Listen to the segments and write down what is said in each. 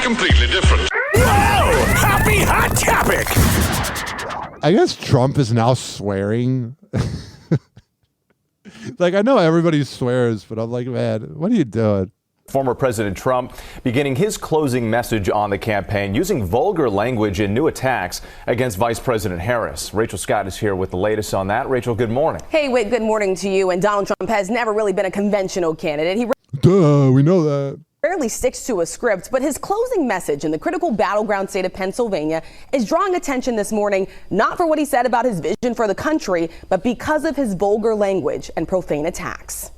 completely different. Whoa! Happy Hot Topic! I guess Trump is now swearing. Like, I know everybody swears, but I'm like, man, what are you doing? Former President Trump beginning his closing message on the campaign using vulgar language in new attacks against Vice President Harris. Rachel Scott is here with the latest on that. Rachel, good morning. Hey, Whit, good morning to you. And Donald Trump has never really been a conventional candidate. He Duh, we know that. rarely sticks to a script, but his closing message in the critical battleground state of Pennsylvania is drawing attention this morning, not for what he said about his vision for the country, but because of his vulgar language and profane attacks.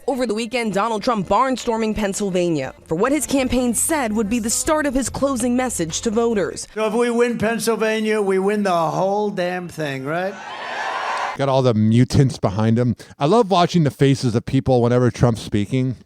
Over the weekend, Donald Trump barnstorming Pennsylvania for what his campaign said would be the start of his closing message to voters. So if we win Pennsylvania, we win the whole damn thing, right? Got all the mutants behind him. I love watching the faces of people whenever Trump's speaking.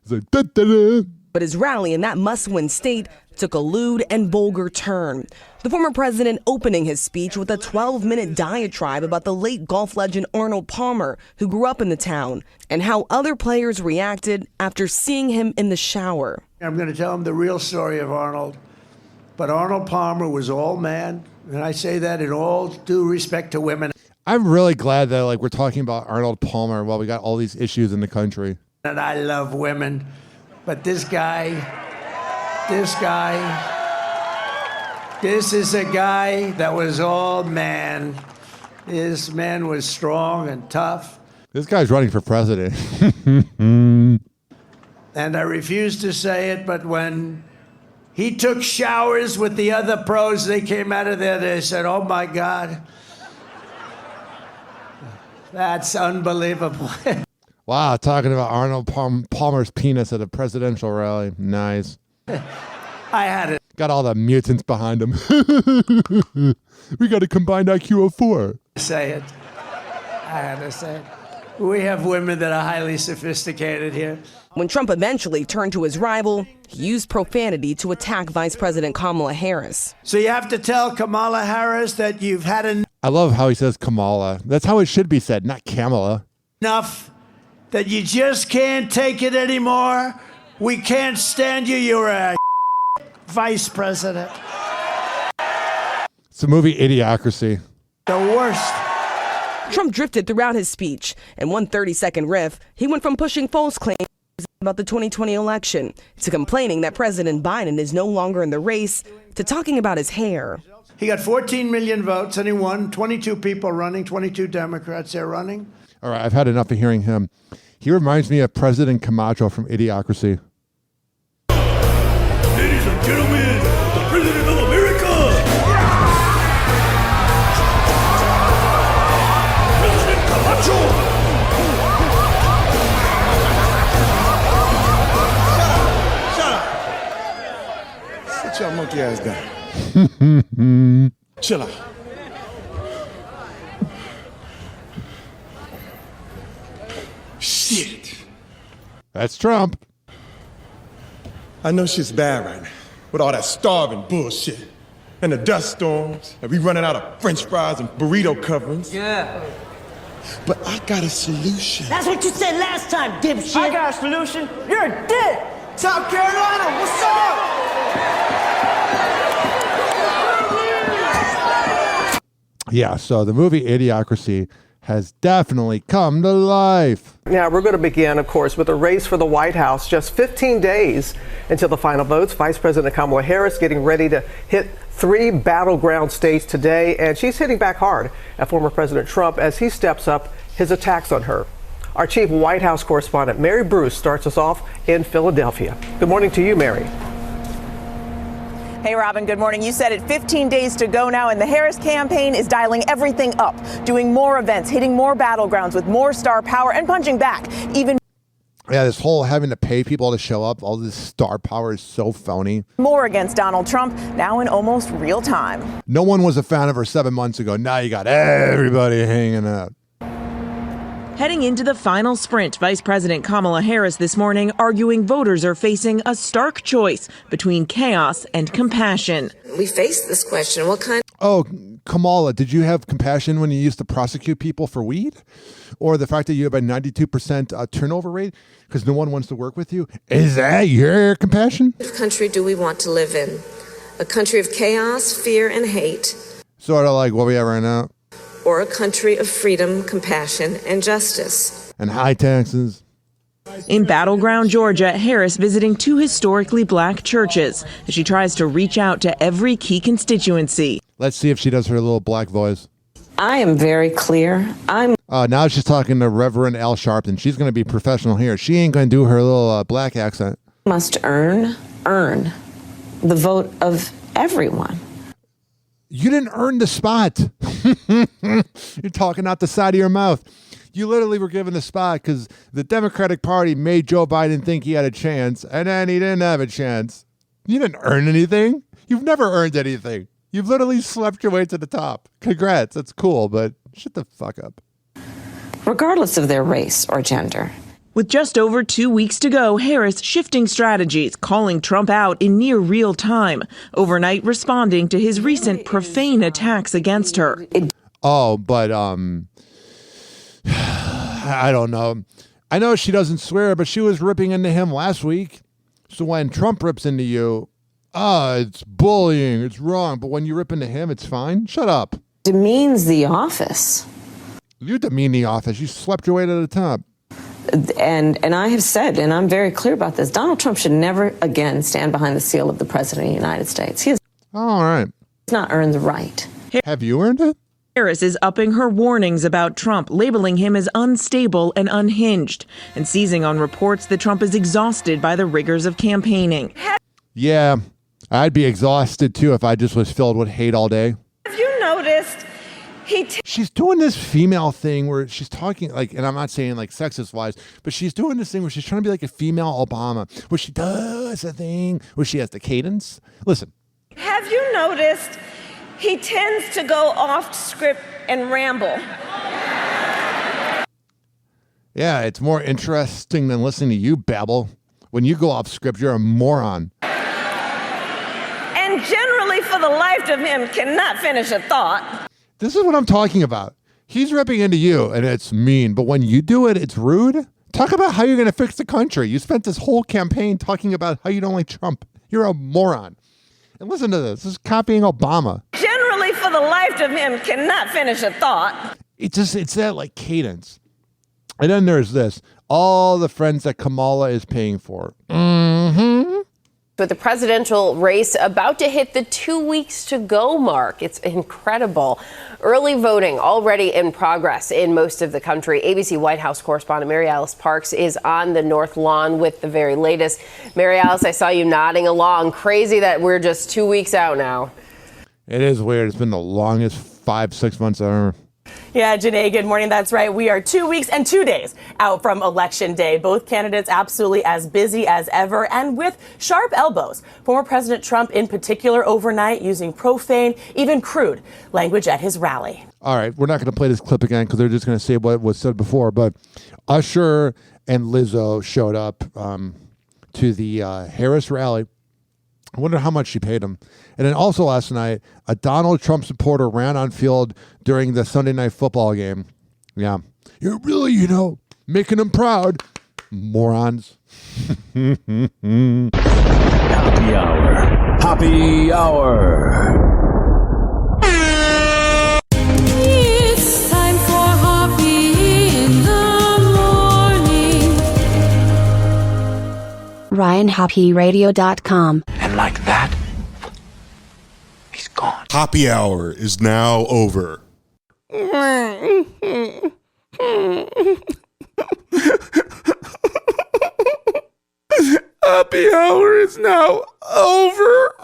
It's like, da, da, da. But his rally in that must-win state took a lewd and vulgar turn. The former president opening his speech with a 12-minute diatribe about the late golf legend Arnold Palmer, who grew up in the town, and how other players reacted after seeing him in the shower. I'm going to tell him the real story of Arnold. But Arnold Palmer was all man, and I say that in all due respect to women. I'm really glad that we're talking about Arnold Palmer while we got all these issues in the country. And I love women, but this is a guy that was all man. This man was strong and tough. This guy's running for president. And I refuse to say it, but when he took showers with the other pros, they came out of there, they said, oh my God, that's unbelievable. Wow, talking about Arnold Palmer's penis at a presidential rally. Nice. I had it. Got all the mutants behind him. We got a combined IQ of 4. Say it. I had to say it. We have women that are highly sophisticated here. When Trump eventually turned to his rival, he used profanity to attack Vice President Kamala Harris. So you have to tell Kamala Harris that you've had I love how he says Kamala. That's how it should be said, not Kamala. enough, that you just can't take it anymore. We can't stand you. You're a vice president. It's the movie Idiocracy. The worst. Trump drifted throughout his speech. In one 30-second riff, he went from pushing false claims about the 2020 election to complaining that President Biden is no longer in the race to talking about his hair. He got 14 million votes and he won. 22 people running, 22 Democrats there running. All right, I've had enough of hearing him. He reminds me of President Camacho from Idiocracy. Ladies and gentlemen, the President of America! President Camacho! Shut up! Sit your monkey ass down. Chill out. Shit. That's Trump. I know shit's bad right now, with all that starving bullshit, and the dust storms, and we running out of French fries and burrito coverings. Yeah. But I got a solution. That's what you said last time, dipshit. I got a solution. You're a dick. South Carolina, what's up? Yeah, so the movie Idiocracy has definitely come to life. Now, we're going to begin, of course, with a race for the White House. Just 15 days until the final votes. Vice President Kamala Harris getting ready to hit 3 battleground states today, and she's hitting back hard at former President Trump as he steps up his attacks on her. Our chief White House correspondent, Mary Bruce, starts us off in Philadelphia. Good morning to you, Mary. Hey, Robin, good morning. You said it, 15 days to go now, and the Harris campaign is dialing everything up, doing more events, hitting more battlegrounds with more star power and punching back. Even Yeah, this whole having to pay people to show up, all this star power is so phony. more against Donald Trump, now in almost real time. No one was a fan of her 7 months ago. Now you got everybody hanging out. Heading into the final sprint, Vice President Kamala Harris this morning arguing voters are facing a stark choice between chaos and compassion. We face this question. What kind? Oh, Kamala, did you have compassion when you used to prosecute people for weed? Or the fact that you have a 92% turnover rate because no one wants to work with you? Is that your compassion? What country do we want to live in? A country of chaos, fear, and hate? Sort of like what we have right now. Or a country of freedom, compassion, and justice? And high taxes. In battleground Georgia, Harris visiting 2 historically black churches as she tries to reach out to every key constituency. Let's see if she does her little black voice. I am very clear. Now she's talking to Reverend Al Sharpton. She's going to be professional here. She ain't going to do her little black accent. Must earn the vote of everyone. You didn't earn the spot. You're talking out the side of your mouth. You literally were given the spot because the Democratic Party made Joe Biden think he had a chance, and then he didn't have a chance. You didn't earn anything. You've never earned anything. You've literally slept your way to the top. Congrats. That's cool, but shut the fuck up. Regardless of their race or gender. With just over 2 weeks to go, Harris shifting strategies, calling Trump out in near real time, overnight responding to his recent profane attacks against her. Oh, but I don't know. I know she doesn't swear, but she was ripping into him last week. So when Trump rips into you, it's bullying, it's wrong. But when you rip into him, it's fine. Shut up. Demeans the office. You demean the office. You slept your way to the top. And I have said, and I'm very clear about this, Donald Trump should never again stand behind the seal of the President of the United States. He has all right. Not earned the right. Have you earned it? Harris is upping her warnings about Trump, labeling him as unstable and unhinged, and seizing on reports that Trump is exhausted by the rigors of campaigning. Yeah, I'd be exhausted too if I just was filled with hate all day. Have you noticed she's doing this female thing where she's talking like, and I'm not saying like sexist wise, but she's doing this thing where she's trying to be like a female Obama, where she does a thing where she has the cadence. Listen. Have you noticed he tends to go off script and ramble? Yeah, it's more interesting than listening to you babble. When you go off script, you're a moron. And generally, for the life of him, cannot finish a thought. This is what I'm talking about. He's ripping into you, and it's mean. But when you do it, it's rude. Talk about how you're going to fix the country. You spent this whole campaign talking about how you don't like Trump. You're a moron. And listen to this. This is copying Obama. Generally, for the life of him, cannot finish a thought. It's that like cadence. And then there's this. All the friends that Kamala is paying for. With the presidential race about to hit the 2 weeks to go mark. It's incredible. Early voting already in progress in most of the country. ABC White House correspondent Mary Alice Parks is on the North Lawn with the very latest. Mary Alice, I saw you nodding along. Crazy that we're just 2 weeks out now. It is weird. It's been the longest 5-6 months ever. Yeah, Janae, good morning. That's right. We are 2 weeks and 2 days out from Election Day. Both candidates absolutely as busy as ever and with sharp elbows. Former President Trump in particular overnight using profane, even crude language at his rally. All right, we're not going to play this clip again because they're just going to say what was said before. But Usher and Lizzo showed up to the Harris rally. I wonder how much she paid him. And then also last night, a Donald Trump supporter ran on field during the Sunday night football game. Yeah. You're really, making him proud. Morons. Happy hour. Happy hour. It's time for Hoppe in the morning. RyanHoppeRadio.com. And like that, he's gone. Happy hour is now over. Happy hour is now over.